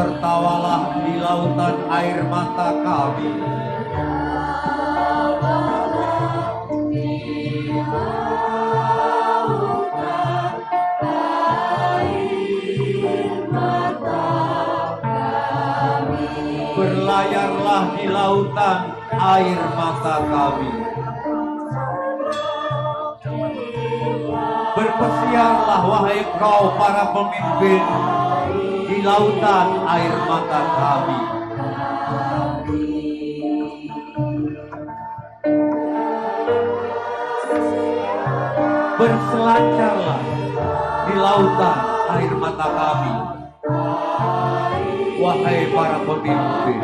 tertawalah di lautan air mata kami. Berlayarlah di lautan air mata kami. Berpesiarlah wahai kau para pemimpin di lautan air mata kami. Berselancarlah di lautan air mata kami, wahai para pemimpin.